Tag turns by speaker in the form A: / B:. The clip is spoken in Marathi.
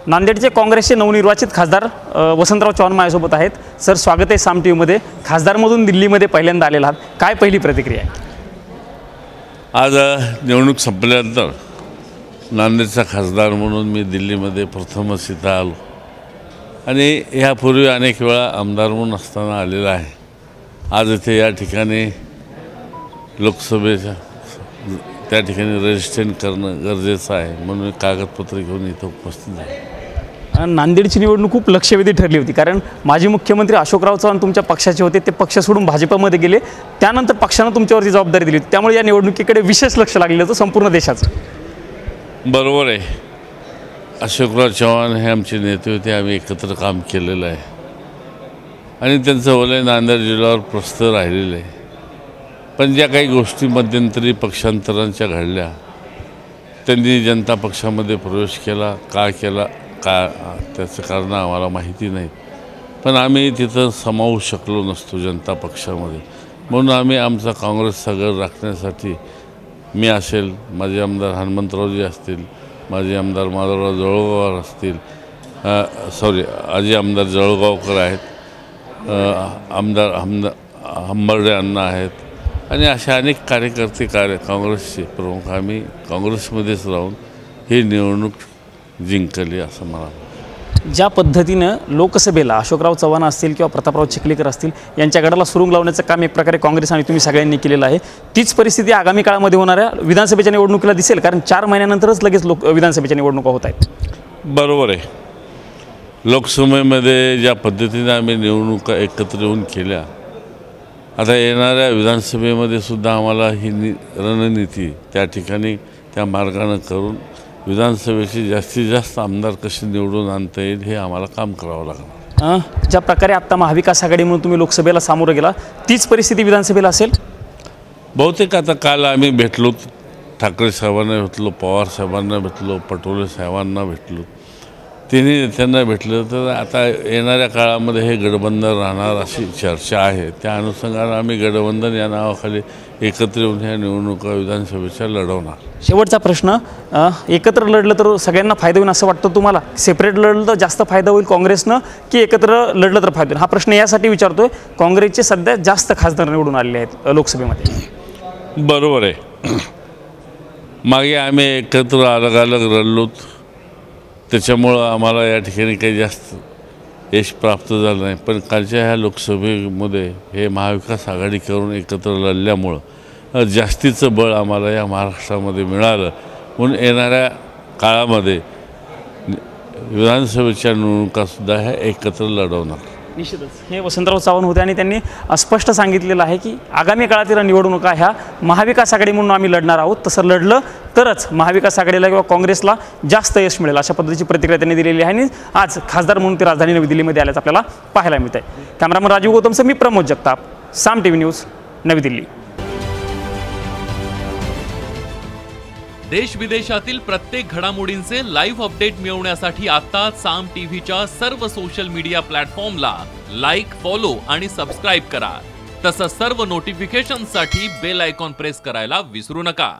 A: नांदेडचे काँग्रेसचे नवनिर्वाचित खासदार वसंतराव चव्हाण माझ्यासोबत आहेत. सर, स्वागत आहे साम टीव्हीमध्ये. खासदारमधून दिल्लीमध्ये पहिल्यांदा आलेला आहात, काय पहिली प्रतिक्रिया आहे?
B: आज निवडणूक संपल्यानंतर नांदेडचा खासदार म्हणून मी दिल्लीमध्ये प्रथमच इथं आलो आणि ह्यापूर्वी अनेक वेळा आमदार म्हणून असताना आलेला आहे. आज इथे या ठिकाणी लोकसभेच्या त्या ठिकाणी रजिस्ट्रेशन करणं गरजेचं आहे म्हणून कागदपत्र घेऊन इथं उपस्थित आहे.
A: नांदेडची निवडणूक खूप लक्षवेधी ठरली होती, कारण माजी मुख्यमंत्री अशोकराव चव्हाण तुमच्या पक्षाचे होते. ते पक्ष सोडून भाजपमध्ये गेले, त्यानंतर पक्षानं तुमच्यावरती जबाबदारी दिली होती. त्यामुळे या निवडणुकीकडे विशेष लक्ष लागलेलं होतं संपूर्ण देशाचं.
B: बरोबर आहे. अशोकराव चव्हाण हे आमचे नेते होते. आम्ही एकत्र काम केलेलं आहे आणि त्यांचं वलय नांदेड जिल्ह्यावर प्रस्त राहिलेलं आहे. पण ज्या काही गोष्टी मध्यंतरी पक्षांतरांच्या घडल्या, त्यांनी जनता पक्षामध्ये प्रवेश केला, का केला, का त्याचं कारण आम्हाला माहिती नाही. पण आम्ही तिथं समावू शकलो नसतो जनता पक्षामध्ये, म्हणून आम्ही आमचा काँग्रेसचा गड राखण्यासाठी मी असेल, माझे आमदार हनुमंतरावजी असतील, माझे आमदार माधवराव जळगावकर असतील, आजी आमदार जळगावकर आहेत, आमदार हंबर्डे अण्णा आहेत आणि अशा अनेक कार्यकर्ते काँग्रेसचे प्रमुख आम्ही काँग्रेसमध्येच राहून ही निवडणूक जिंकली असं मला.
A: ज्या पद्धतीनं लोकसभेला अशोकराव चव्हाण असतील किंवा प्रतापराव चिखलीकर असतील यांच्या गडाला सुरुंग लावण्याचं काम एक प्रकारे काँग्रेस आणि तुम्ही सगळ्यांनी केलेलं आहे. तीच परिस्थिती आगामी काळामध्ये होणाऱ्या विधानसभेच्या निवडणुकीला दिसेल, कारण 4 महिन्यानंतरच लगेच विधानसभेच्या निवडणुका होत आहेत.
B: बरोबर आहे. लोकसभेमध्ये ज्या पद्धतीने आम्ही निवडणुका एकत्र येऊन केल्या, आता येणाऱ्या विधानसभेमध्ये सुद्धा आम्हाला ही रणनीती त्या ठिकाणी त्या मार्गानं करून विधानसभेचे जास्तीत जास्त आमदार कसे निवडून आणता येईल हे आम्हाला काम करावं लागणार.
A: ज्या प्रकारे आत्ता महाविकास आघाडी म्हणून तुम्ही लोकसभेला सामोरं गेला, तीच परिस्थिती विधानसभेला असेल
B: बहुतेक. आता काल आम्ही भेटलो, ठाकरे साहेबांना भेटलो, पवार साहेबांना भेटलो, पटोले साहेबांना भेटलो, तिन्ही नेत्यांना भेटलं. तर आता येणाऱ्या काळामध्ये हे गठबंधन राहणार अशी चर्चा आहे. त्या अनुषंगाने आम्ही गठबंधन या नावाखाली एकत्र येऊन ह्या निवडणुका विधानसभेच्या लढवणार.
A: शेवटचा प्रश्न, एकत्र लढलं तर सगळ्यांना फायदा होईल असं वाटतं तुम्हाला? सेपरेट लढलं तर जास्त फायदा होईल काँग्रेसनं की एकत्र लढलं तर फायदा होईल? हा प्रश्न यासाठी विचारतोय, काँग्रेसचे सध्या जास्त खासदार निवडून आलेले आहेत लोकसभेमध्ये.
B: बरोबर आहे. मागे आम्ही एकत्र अलग अलग लढलोत, त्याच्यामुळं आम्हाला या ठिकाणी काही जास्त यश प्राप्त झालं नाही. पण कालच्या ह्या लोकसभेमध्ये हे महाविकास आघाडी करून एकत्र लढल्यामुळं जास्तीचं बळ आम्हाला या महाराष्ट्रामध्ये मिळालं. म्हणून येणाऱ्या काळामध्ये विधानसभेच्या निवडणुकासुद्धा ह्या एकत्र लढवणार.
A: निश्चितच हे वसंतराव चव्हाण होते आणि त्यांनी स्पष्ट सांगितलेलं आहे की आगामी काळातील निवडणुका ह्या महाविकास आघाडी म्हणून आम्ही लढणार आहोत. तसं लढलं तरच महाविकास आघाडीला किंवा काँग्रेसला जास्त यश मिळेल, अशा पद्धतीची प्रतिक्रिया त्यांनी दिलेली आहे. आणि आज खासदार म्हणून ते राजधानी नवी दिल्लीमध्ये आल्याचं आपल्याला पाहायला मिळत आहे. कॅमेरामन राजीव गौतमसह मी प्रमोद जगताप, साम टीव्ही न्यूज, नवी दिल्ली.
C: देश विदेशातील प्रत्येक घडामोडींचे लाईव्ह अपडेट मिळवण्यासाठी आता साम टीव्हीच्या सर्व सोशल मीडिया प्लॅटफॉर्मला लाईक, फॉलो आणि सबस्क्राईब करा. तसंच सर्व नोटिफिकेशनसाठी बेल आयकॉन प्रेस करायला विसरू नका.